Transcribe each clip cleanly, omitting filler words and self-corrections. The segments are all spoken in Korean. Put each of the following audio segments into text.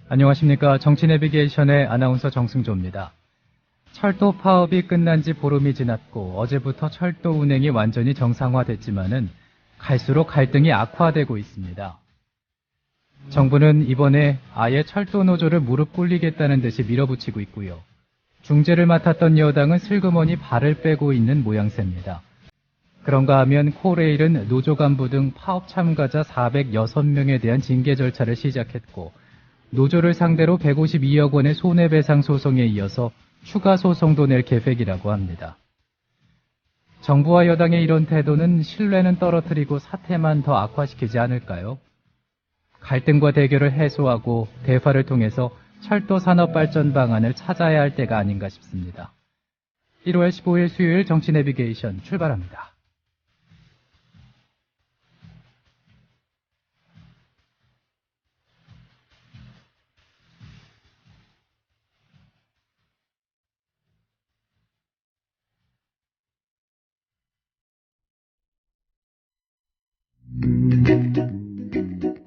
안녕하십니까. 정치 내비게이션의 아나운서 정승조입니다. 철도 파업이 끝난 지 보름이 지났고 어제부터 철도 운행이 완전히 정상화됐지만은 갈수록 갈등이 악화되고 있습니다. 정부는 이번에 아예 철도 노조를 무릎 꿇리겠다는 듯이 밀어붙이고 있고요. 중재를 맡았던 여당은 슬그머니 발을 빼고 있는 모양새입니다. 그런가 하면 코레일은 노조 간부 등 파업 참가자 406명에 대한 징계 절차를 시작했고 노조를 상대로 152억 원의 손해배상 소송에 이어서 추가 소송도 낼 계획이라고 합니다. 정부와 여당의 이런 태도는 신뢰는 떨어뜨리고 사태만 더 악화시키지 않을까요? 갈등과 대결을 해소하고 대화를 통해서 철도 산업 발전 방안을 찾아야 할 때가 아닌가 싶습니다. 1월 15일 수요일 정치 내비게이션 출발합니다.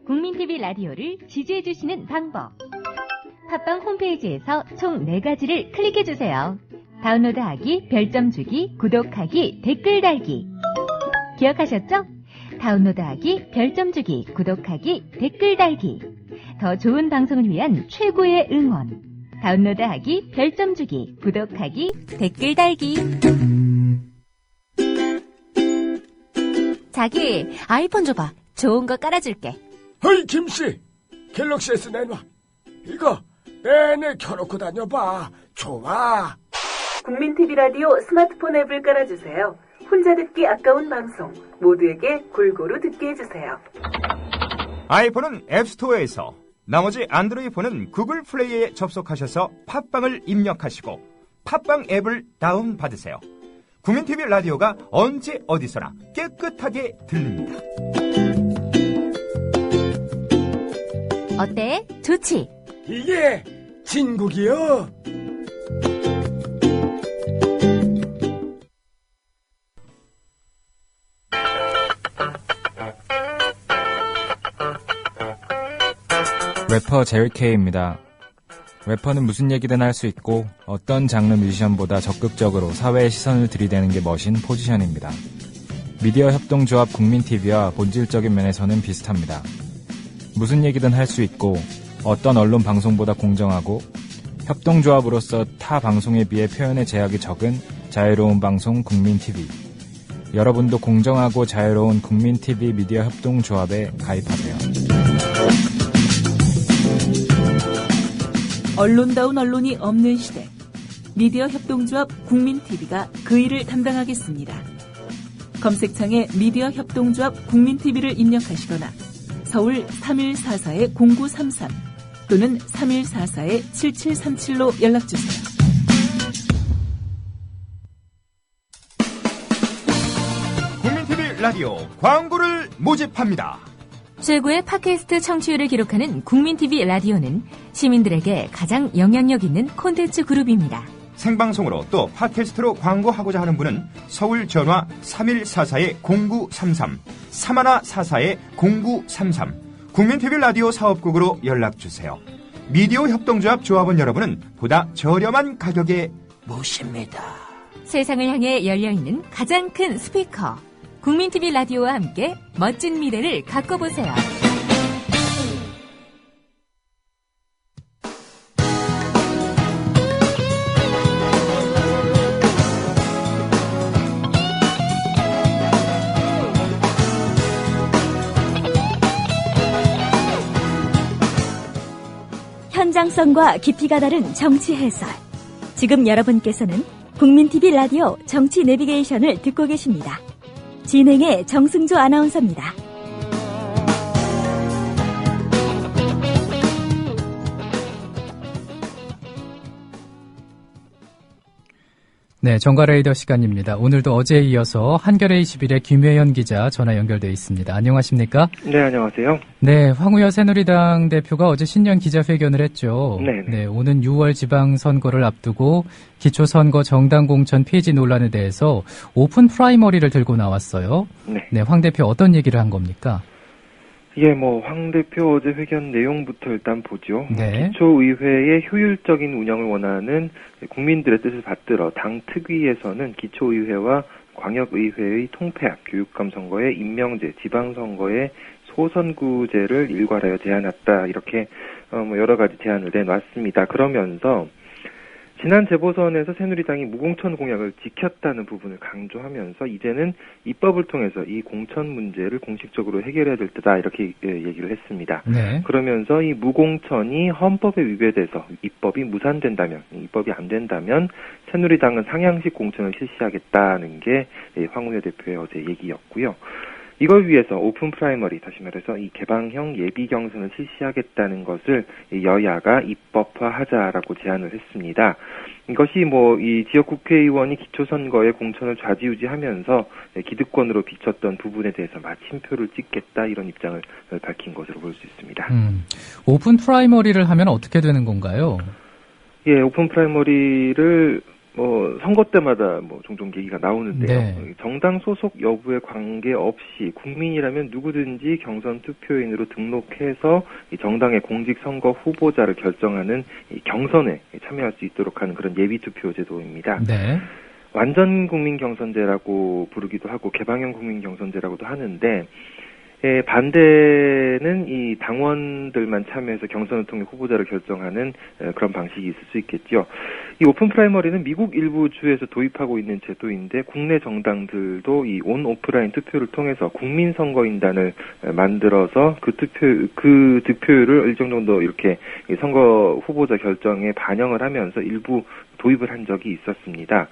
국민TV 라디오를 지지해주시는 방법. 팟빵 홈페이지에서 총 4가지를 클릭해주세요. 다운로드하기, 별점 주기, 구독하기, 댓글 달기. 기억하셨죠? 다운로드하기, 별점 주기, 구독하기, 댓글 달기. 더 좋은 방송을 위한 최고의 응원. 다운로드하기, 별점 주기, 구독하기, 댓글 달기. 자기, 아이폰 줘봐. 좋은 거 깔아줄게. 어이 김씨, 갤럭시 S 내놔. 이거 내내 켜놓고 다녀봐. 좋아. 국민TV 라디오 스마트폰 앱을 깔아주세요. 혼자 듣기 아까운 방송 모두에게 골고루 듣게 해주세요. 아이폰은 앱스토어에서, 나머지 안드로이드 폰은 구글 플레이에 접속하셔서 팟빵을 입력하시고 팟빵 앱을 다운받으세요. 국민TV 라디오가 언제 어디서나 깨끗하게 들립니다. 어때? 좋지? 이게 진국이요. 래퍼 제일케이입니다. 래퍼는 무슨 얘기든 할 수 있고 어떤 장르 뮤지션보다 적극적으로 사회의 시선을 들이대는 게 멋인 포지션입니다. 미디어 협동조합 국민TV와 본질적인 면에서는 비슷합니다. 무슨 얘기든 할 수 있고 어떤 언론 방송보다 공정하고 협동조합으로서 타 방송에 비해 표현의 제약이 적은 자유로운 방송 국민TV. 여러분도 공정하고 자유로운 국민TV 미디어 협동조합에 가입하세요. 언론다운 언론이 없는 시대. 미디어 협동조합 국민TV가 그 일을 담당하겠습니다. 검색창에 미디어 협동조합 국민TV를 입력하시거나 서울 3144-0933 또는 3144-7737로 연락주세요. 국민TV 라디오 광고를 모집합니다. 최고의 팟캐스트 청취율을 기록하는 국민TV 라디오는 시민들에게 가장 영향력 있는 콘텐츠 그룹입니다. 생방송으로 또 팟캐스트로 광고하고자 하는 분은 서울 전화 3144-0933, 3144-0933 국민TV 라디오 사업국으로 연락주세요. 미디어 협동조합 조합원 여러분은 보다 저렴한 가격에 모십니다. 세상을 향해 열려있는 가장 큰 스피커. 국민TV 라디오와 함께 멋진 미래를 가꿔보세요. 현장성과 깊이가 다른 정치 해설. 지금 여러분께서는 국민TV 라디오 정치 내비게이션을 듣고 계십니다. 진행의 정승조 아나운서입니다. 네, 정가레이더 시간입니다. 오늘도 어제에 이어서 한겨레 21의 김혜연 기자 전화 연결되어 있습니다. 안녕하십니까? 네, 안녕하세요. 네, 황우여 새누리당 대표가 어제 신년 기자회견을 했죠. 네, 오는 6월 지방선거를 앞두고 기초선거 정당 공천 폐지 논란에 대해서 오픈 프라이머리를 들고 나왔어요. 네. 네, 황 대표 어떤 얘기를 한 겁니까? 예, 황 대표 어제 회견 내용부터 일단 보죠. 네. 기초의회의 효율적인 운영을 원하는 국민들의 뜻을 받들어 당 특위에서는 기초의회와 광역의회의 통폐합, 교육감 선거의 임명제, 지방선거의 소선구제를 일괄하여 제안했다. 이렇게 여러 가지 제안을 내놨습니다. 그러면서 지난 재보선에서 새누리당이 무공천 공약을 지켰다는 부분을 강조하면서 이제는 입법을 통해서 이 공천 문제를 공식적으로 해결해야 될 때다 이렇게 얘기를 했습니다. 네. 그러면서 이 무공천이 헌법에 위배돼서 입법이 무산된다면, 입법이 안 된다면 새누리당은 상향식 공천을 실시하겠다는 게 황운회 대표의 어제 얘기였고요. 이걸 위해서 오픈 프라이머리, 다시 말해서 이 개방형 예비 경선을 실시하겠다는 것을 여야가 입법화하자라고 제안을 했습니다. 이것이 이 지역 국회의원이 기초선거에 공천을 좌지우지하면서 기득권으로 비쳤던 부분에 대해서 마침표를 찍겠다 이런 입장을 밝힌 것으로 볼 수 있습니다. 오픈 프라이머리를 하면 어떻게 되는 건가요? 예, 오픈 프라이머리를 선거 때마다 종종 얘기가 나오는데요. 네. 정당 소속 여부에 관계없이 국민이라면 누구든지 경선 투표인으로 등록해서 이 정당의 공직 선거 후보자를 결정하는 이 경선에 참여할 수 있도록 하는 그런 예비 투표 제도입니다. 네. 완전 국민 경선제라고 부르기도 하고 개방형 국민 경선제라고도 하는데 반대는 이 당원들만 참여해서 경선을 통해 후보자를 결정하는 그런 방식이 있을 수 있겠죠. 이 오픈 프라이머리는 미국 일부 주에서 도입하고 있는 제도인데 국내 정당들도 이 온 오프라인 투표를 통해서 국민 선거인단을 만들어서 그 득표율을 일정 정도 이렇게 선거 후보자 결정에 반영을 하면서 일부 도입을 한 적이 있었습니다.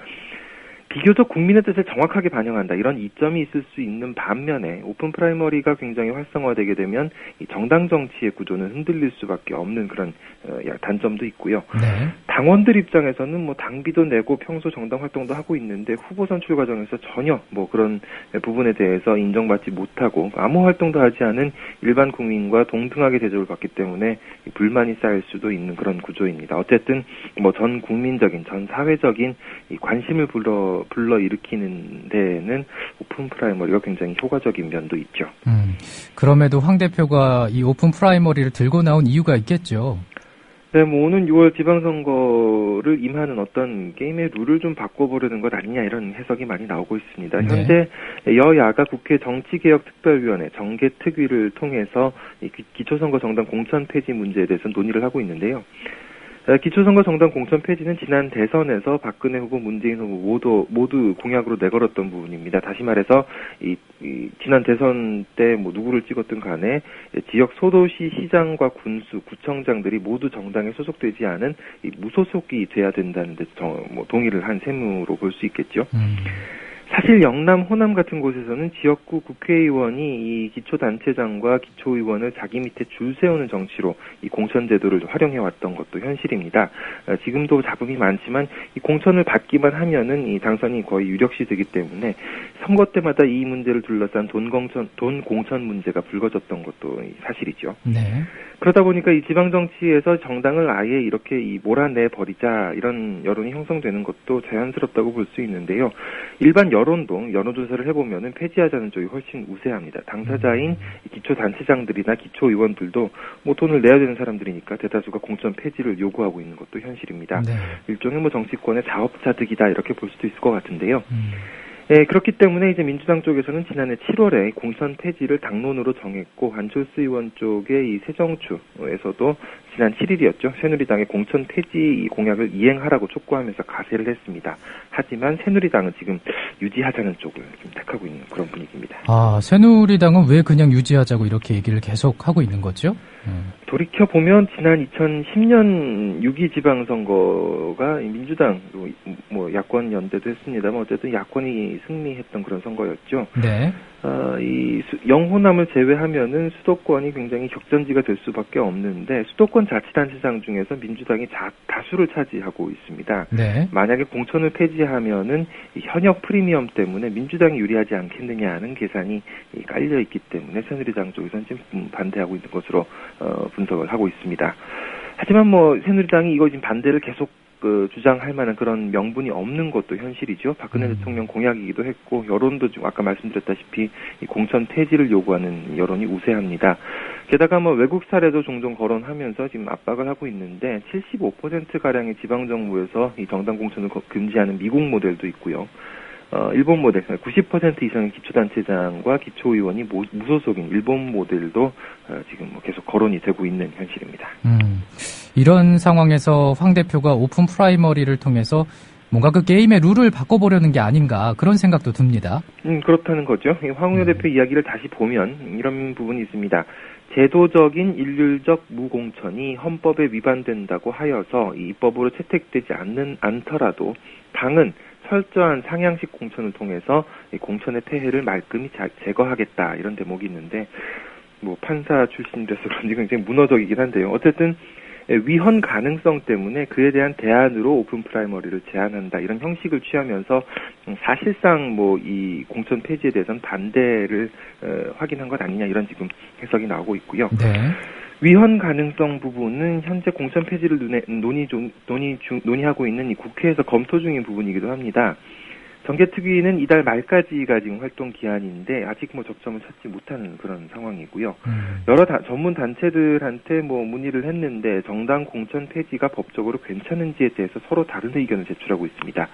비교적 국민의 뜻을 정확하게 반영한다. 이런 이점이 있을 수 있는 반면에 오픈 프라이머리가 굉장히 활성화되게 되면 이 정당 정치의 구조는 흔들릴 수밖에 없는 그런 단점도 있고요. 네. 당원들 입장에서는 당비도 내고 평소 정당 활동도 하고 있는데 후보 선출 과정에서 전혀 그런 부분에 대해서 인정받지 못하고 아무 활동도 하지 않은 일반 국민과 동등하게 대접을 받기 때문에 불만이 쌓일 수도 있는 그런 구조입니다. 어쨌든 전 국민적인, 전 사회적인 이 관심을 불러일으키는 데에는 오픈 프라이머리가 굉장히 효과적인 면도 있죠. 그럼에도 황 대표가 이 오픈 프라이머리를 들고 나온 이유가 있겠죠. 네, 오는 6월 지방선거를 임하는 어떤 게임의 룰을 좀 바꿔보려는 것 아니냐 이런 해석이 많이 나오고 있습니다. 네. 현재 여야가 국회 정치개혁특별위원회 정개특위를 통해서 이 기초선거 정당 공천 폐지 문제에 대해서 논의를 하고 있는데요. 기초선거 정당 공천 폐지는 지난 대선에서 박근혜 후보, 문재인 후보 모두 공약으로 내걸었던 부분입니다. 다시 말해서 지난 대선 때 누구를 찍었든 간에 지역 소도시 시장과 군수, 구청장들이 모두 정당에 소속되지 않은 무소속이 돼야 된다는 데 동의를 한 셈으로 볼 수 있겠죠. 사실 영남, 호남 같은 곳에서는 지역구 국회의원이 이 기초단체장과 기초의원을 자기 밑에 줄 세우는 정치로 이 공천제도를 활용해왔던 것도 현실입니다. 지금도 잡음이 많지만 이 공천을 받기만 하면은 이 당선이 거의 유력시 되기 때문에 선거 때마다 이 문제를 둘러싼 돈 공천 문제가 불거졌던 것도 사실이죠. 네. 그러다 보니까 이 지방정치에서 정당을 아예 이렇게 몰아내 버리자 이런 여론이 형성되는 것도 자연스럽다고 볼 수 있는데요. 일반 여론조사를 해보면은 폐지하자는 쪽이 훨씬 우세합니다. 당사자인 기초단체장들이나 기초의원들도 돈을 내야 되는 사람들이니까 대다수가 공천 폐지를 요구하고 있는 것도 현실입니다. 네. 일종의 정치권의 자업자득이다 이렇게 볼 수도 있을 것 같은데요. 그렇기 때문에 이제 민주당 쪽에서는 지난해 7월에 공천 폐지를 당론으로 정했고 안철수 의원 쪽의 이 새정추에서도 지난 7일이었죠. 새누리당의 공천 폐지 공약을 이행하라고 촉구하면서 가세를 했습니다. 하지만 새누리당은 지금 유지하자는 쪽을 좀 택하고 있는 그런 분위기입니다. 새누리당은 왜 그냥 유지하자고 이렇게 얘기를 계속 하고 있는 거죠? 돌이켜보면 지난 2010년 6.2 지방선거가 민주당, 야권 연대도 했습니다만 어쨌든 야권이 승리했던 그런 선거였죠. 네. 이 영호남을 제외하면은 수도권이 굉장히 격전지가 될 수밖에 없는데 수도권 자치단체장 중에서 민주당이 다수를 차지하고 있습니다. 네. 만약에 공천을 폐지하면은 이 현역 프리미엄 때문에 민주당이 유리하지 않겠느냐는 계산이 깔려 있기 때문에 새누리당 쪽에서는 지금 반대하고 있는 것으로 분석을 하고 있습니다. 하지만 새누리당이 이거 지금 반대를 계속 주장할 만한 그런 명분이 없는 것도 현실이죠. 박근혜 대통령 공약이기도 했고 여론도 좀 아까 말씀드렸다시피 이 공천 폐지를 요구하는 여론이 우세합니다. 게다가 뭐 외국 사례도 종종 거론하면서 지금 압박을 하고 있는데 75%가량의 지방정부에서 이 정당 공천을 금지하는 미국 모델도 있고요. 일본 모델 90% 이상의 기초단체장과 기초의원이 무소속인 일본 모델도 지금 뭐 계속 거론이 되고 있는 현실입니다. 이런 상황에서 황 대표가 오픈 프라이머리를 통해서 뭔가 그 게임의 룰을 바꿔보려는 게 아닌가 그런 생각도 듭니다. 그렇다는 거죠. 황우여 대표 이야기를 다시 보면 이런 부분이 있습니다. 제도적인 일률적 무공천이 헌법에 위반된다고 하여서 이 입법으로 채택되지 않더라도 당은 철저한 상향식 공천을 통해서 이 공천의 폐해를 말끔히 제거하겠다 이런 대목이 있는데 뭐 판사 출신이라서 그런지 굉장히 문어적이긴 한데요. 어쨌든 위헌 가능성 때문에 그에 대한 대안으로 오픈 프라이머리를 제안한다 이런 형식을 취하면서 사실상 뭐 이 공천 폐지에 대해서는 반대를 확인한 것 아니냐 이런 지금 해석이 나오고 있고요. 네. 위헌 가능성 부분은 현재 공천 폐지를 논의하고 있는 이 국회에서 검토 중인 부분이기도 합니다. 정개특위는 이달 말까지가 지금 활동 기한인데 아직 뭐 접점을 찾지 못하는 그런 상황이고요. 여러 전문 단체들한테 뭐 문의를 했는데 정당 공천 폐지가 법적으로 괜찮은지에 대해서 서로 다른 의견을 제출하고 있습니다.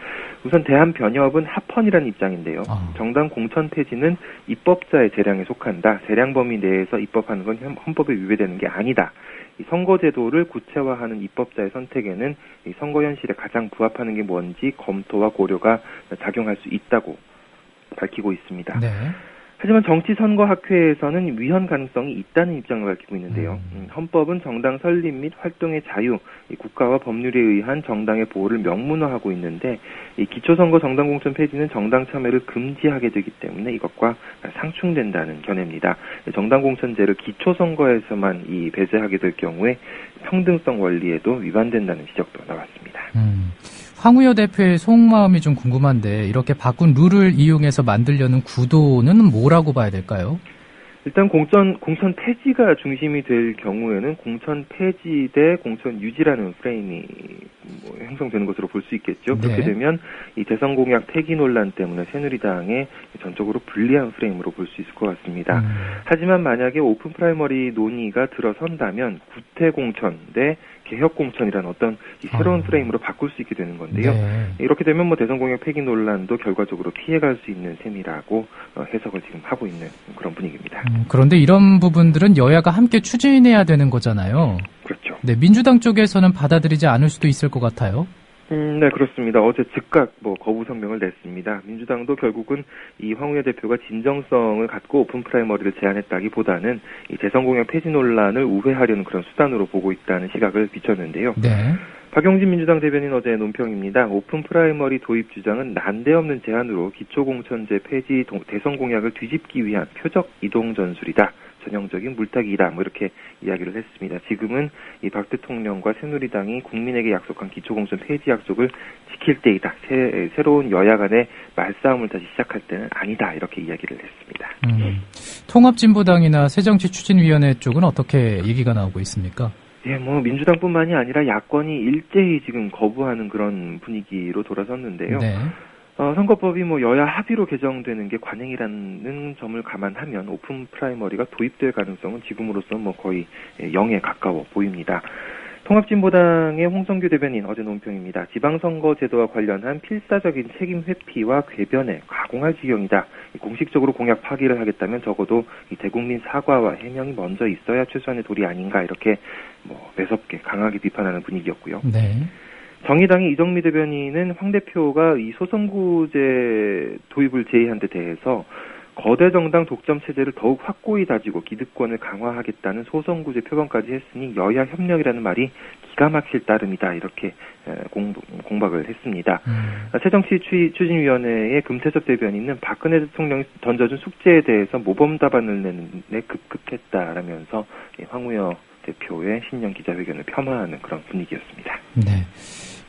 우선 대한변협은 합헌이라는 입장인데요. 정당 공천 폐지는 입법자의 재량에 속한다. 재량 범위 내에서 입법하는 건 헌법에 위배되는 게 아니다. 이 선거제도를 구체화하는 입법자의 선택에는 이 선거 현실에 가장 부합하는 게 뭔지 검토와 고려가 작용할 수 있다고 밝히고 있습니다. 네. 하지만 정치선거학회에서는 위헌 가능성이 있다는 입장을 밝히고 있는데요. 헌법은 정당 설립 및 활동의 자유, 이 국가와 법률에 의한 정당의 보호를 명문화하고 있는데 이 기초선거 정당 공천 폐지는 정당 참여를 금지하게 되기 때문에 이것과 상충된다는 견해입니다. 정당 공천제를 기초선거에서만 이 배제하게 될 경우에 평등성 원리에도 위반된다는 지적도 나왔습니다. 황우여 대표의 속마음이 좀 궁금한데 이렇게 바꾼 룰을 이용해서 만들려는 구도는 뭐라고 봐야 될까요? 일단 공천 폐지가 중심이 될 경우에는 공천 폐지 대 공천 유지라는 프레임이 형성되는 것으로 볼 수 있겠죠. 네. 그렇게 되면 이 대선 공약 폐기 논란 때문에 새누리당에 전적으로 불리한 프레임으로 볼 수 있을 것 같습니다. 하지만 만약에 오픈 프라이머리 논의가 들어선다면 구태 공천 대 개혁 공천이라는 어떤 이 새로운 프레임으로 바꿀 수 있게 되는 건데요. 네. 이렇게 되면 뭐 대선 공약 폐기 논란도 결과적으로 피해갈 수 있는 셈이라고 해석을 지금 하고 있는 그런 분위기입니다. 그런데 이런 부분들은 여야가 함께 추진해야 되는 거잖아요. 그렇죠. 네, 민주당 쪽에서는 받아들이지 않을 수도 있을 것 같아요. 네, 그렇습니다. 어제 즉각 거부 성명을 냈습니다. 민주당도 결국은 이 황우여 대표가 진정성을 갖고 오픈 프라이머리를 제안했다기보다는 이 대선 공약 폐지 논란을 우회하려는 그런 수단으로 보고 있다는 시각을 비췄는데요. 네. 박용진 민주당 대변인 어제 논평입니다. 오픈 프라이머리 도입 주장은 난데없는 제안으로 기초공천제 폐지 대선 공약을 뒤집기 위한 표적 이동 전술이다. 전형적인 물타기이다. 뭐 이렇게 이야기를 했습니다. 지금은 이 박 대통령과 새누리당이 국민에게 약속한 기초공천 폐지 약속을 지킬 때이다. 새로운 여야 간의 말싸움을 다시 시작할 때는 아니다. 이렇게 이야기를 했습니다. 통합진보당이나 새정치추진위원회 쪽은 어떻게 얘기가 나오고 있습니까? 예, 뭐 민주당뿐만이 아니라 야권이 일제히 지금 거부하는 그런 분위기로 돌아섰는데요. 네. 선거법이 뭐 여야 합의로 개정되는 게 관행이라는 점을 감안하면 오픈 프라이머리가 도입될 가능성은 지금으로서는 뭐 거의 0에 가까워 보입니다. 통합진보당의 홍성규 대변인 어제 논평입니다. 지방선거 제도와 관련한 필사적인 책임 회피와 궤변에 가공할 지경이다. 공식적으로 공약 파기를 하겠다면 적어도 이 대국민 사과와 해명이 먼저 있어야 최소한의 도리 아닌가 이렇게 매섭게 강하게 비판하는 분위기였고요. 네. 정의당의 이정미 대변인은 황 대표가 이 소선구제 도입을 제의한 데 대해서 거대 정당 독점 체제를 더욱 확고히 다지고 기득권을 강화하겠다는 소선구제 표방까지 했으니 여야 협력이라는 말이 기가 막힐 따름이다 이렇게 공박을 했습니다. 새정치추진위원회의 금태섭 대변인은 박근혜 대통령이 던져준 숙제에 대해서 모범 답안을 내는데 급급했다라면서 황우여 대표의 신년 기자회견을 폄하하는 그런 분위기였습니다. 네.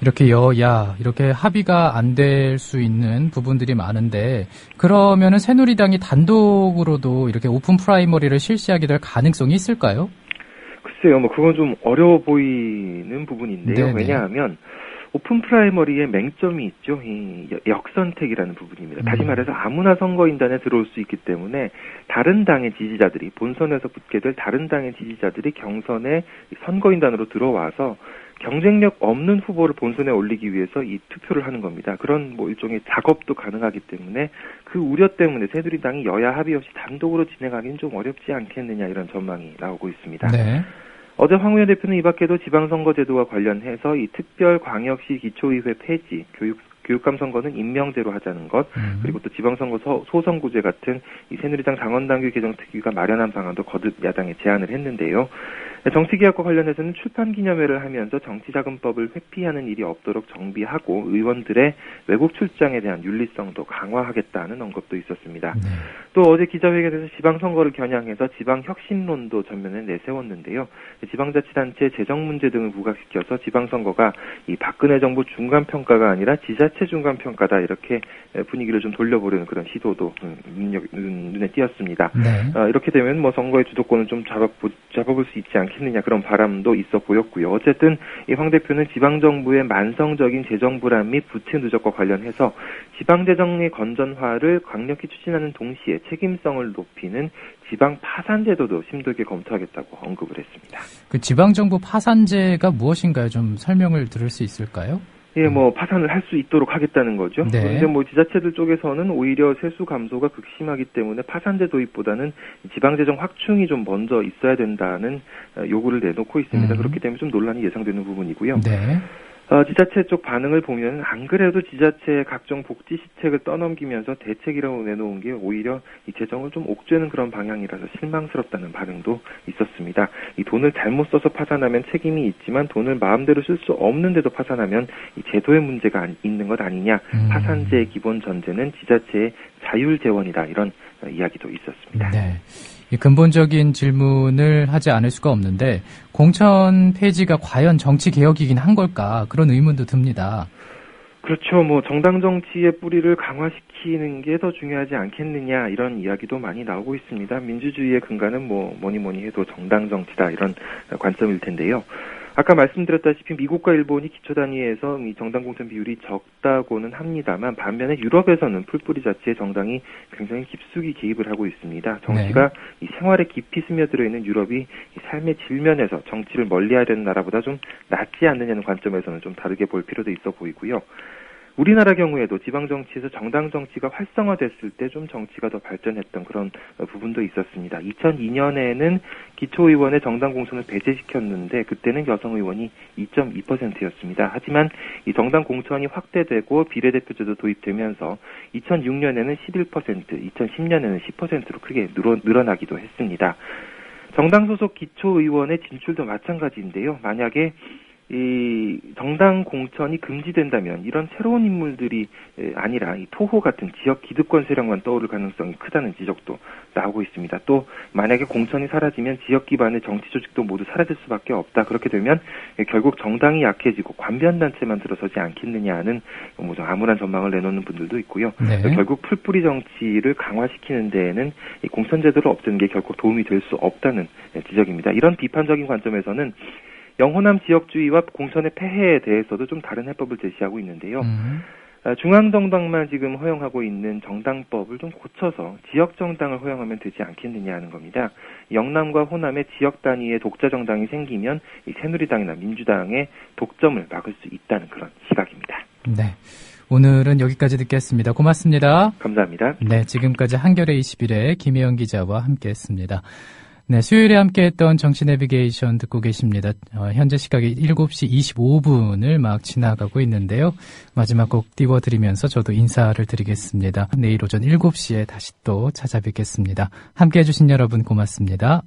이렇게 여야, 이렇게 합의가 안 될 수 있는 부분들이 많은데, 그러면은 새누리당이 단독으로도 이렇게 오픈 프라이머리를 실시하게 될 가능성이 있을까요? 글쎄요, 그건 좀 어려워 보이는 부분인데요. 네네. 왜냐하면, 오픈 프라이머리의 맹점이 있죠. 이 역선택이라는 부분입니다. 다시 말해서 아무나 선거인단에 들어올 수 있기 때문에 다른 당의 지지자들이 본선에서 붙게 될 다른 당의 지지자들이 경선에 선거인단으로 들어와서 경쟁력 없는 후보를 본선에 올리기 위해서 이 투표를 하는 겁니다. 그런 뭐 일종의 작업도 가능하기 때문에 그 우려 때문에 새누리당이 여야 합의 없이 단독으로 진행하기는 좀 어렵지 않겠느냐 이런 전망이 나오고 있습니다. 네. 어제 황 의원 대표는 이 밖에도 지방선거제도와 관련해서 이 특별광역시 기초의회 폐지, 교육감 선거는 임명제로 하자는 것, 그리고 또 지방선거 소선구제 같은 이 새누리당 당원당규 개정 특위가 마련한 방안도 거듭 야당에 제안을 했는데요. 정치개혁과 관련해서는 출판기념회를 하면서 정치자금법을 회피하는 일이 없도록 정비하고 의원들의 외국 출장에 대한 윤리성도 강화하겠다는 언급도 있었습니다. 또 어제 기자회견에서 지방선거를 겨냥해서 지방혁신론도 전면에 내세웠는데요. 지방자치단체 재정 문제 등을 부각시켜서 지방선거가 이 박근혜 정부 중간평가가 아니라 지자체 중간평가다 이렇게 분위기를 좀 돌려보려는 그런 시도도 눈에 띄었습니다. 네. 이렇게 되면 뭐 선거의 주도권을 좀 잡아볼 수 있지 않겠느냐 그런 바람도 있어 보였고요. 어쨌든 이 황 대표는 지방정부의 만성적인 재정 불안 및 부채 누적과 관련해서 지방재정의 건전화를 강력히 추진하는 동시에 책임성을 높이는 지방 파산제도도 심도있게 검토하겠다고 언급을 했습니다. 그 지방정부 파산제가 무엇인가요? 좀 설명을 들을 수 있을까요? 예, 뭐 파산을 할 수 있도록 하겠다는 거죠. 네. 그런데 뭐 지자체들 쪽에서는 오히려 세수 감소가 극심하기 때문에 파산제 도입보다는 지방재정 확충이 좀 먼저 있어야 된다는 요구를 내놓고 있습니다. 그렇기 때문에 좀 논란이 예상되는 부분이고요. 네. 지자체 쪽 반응을 보면 안 그래도 지자체의 각종 복지 시책을 떠넘기면서 대책이라고 내놓은 게 오히려 이 재정을 좀 옥죄는 그런 방향이라서 실망스럽다는 반응도 있었습니다. 이 돈을 잘못 써서 파산하면 책임이 있지만 돈을 마음대로 쓸 수 없는데도 파산하면 이 제도의 문제가 있는 것 아니냐. 파산제의 기본 전제는 지자체의 자율재원이다. 이런 이야기도 있었습니다. 네. 이 근본적인 질문을 하지 않을 수가 없는데 공천 폐지가 과연 정치 개혁이긴 한 걸까 그런 의문도 듭니다. 그렇죠. 뭐 정당 정치의 뿌리를 강화시키는 게 더 중요하지 않겠느냐 이런 이야기도 많이 나오고 있습니다. 민주주의의 근간은 뭐 뭐니 해도 정당 정치다 이런 관점일 텐데요. 아까 말씀드렸다시피 미국과 일본이 기초 단위에서 이 정당 공천 비율이 적다고는 합니다만 반면에 유럽에서는 풀뿌리 자체의 정당이 굉장히 깊숙이 개입을 하고 있습니다. 정치가 이 생활에 깊이 스며들어 있는 유럽이 이 삶의 질면에서 정치를 멀리하려는 나라보다 좀 낫지 않느냐는 관점에서는 좀 다르게 볼 필요도 있어 보이고요. 우리나라 경우에도 지방정치에서 정당 정치가 활성화됐을 때 좀 정치가 더 발전했던 그런 부분도 있었습니다. 2002년에는 기초의원의 정당 공천을 배제시켰는데 그때는 여성 의원이 2.2%였습니다. 하지만 이 정당 공천이 확대되고 비례대표제도 도입되면서 2006년에는 11%, 2010년에는 10%로 크게 늘어나기도 했습니다. 정당 소속 기초의원의 진출도 마찬가지인데요. 만약에 이 정당 공천이 금지된다면 이런 새로운 인물들이 아니라 이 토호 같은 지역 기득권 세력만 떠오를 가능성이 크다는 지적도 나오고 있습니다. 또 만약에 공천이 사라지면 지역 기반의 정치 조직도 모두 사라질 수밖에 없다. 그렇게 되면 결국 정당이 약해지고 관변단체만 들어서지 않겠느냐 하는 뭐 좀 암울한 전망을 내놓는 분들도 있고요. 네. 결국 풀뿌리 정치를 강화시키는 데에는 이 공천 제도를 없애는 게 결국 도움이 될 수 없다는 지적입니다. 이런 비판적인 관점에서는 영호남 지역주의와 공천의 폐해에 대해서도 좀 다른 해법을 제시하고 있는데요. 중앙정당만 지금 허용하고 있는 정당법을 좀 고쳐서 지역정당을 허용하면 되지 않겠느냐 하는 겁니다. 영남과 호남의 지역 단위의 독자 정당이 생기면 이 새누리당이나 민주당의 독점을 막을 수 있다는 그런 시각입니다. 네. 오늘은 여기까지 듣겠습니다. 고맙습니다. 감사합니다. 네, 지금까지 한겨레 21의 김혜영 기자와 함께했습니다. 네, 수요일에 함께했던 정치 내비게이션 듣고 계십니다. 현재 시각이 7시 25분을 막 지나가고 있는데요. 마지막 곡 띄워드리면서 저도 인사를 드리겠습니다. 내일 오전 7시에 다시 또 찾아뵙겠습니다. 함께해 주신 여러분 고맙습니다.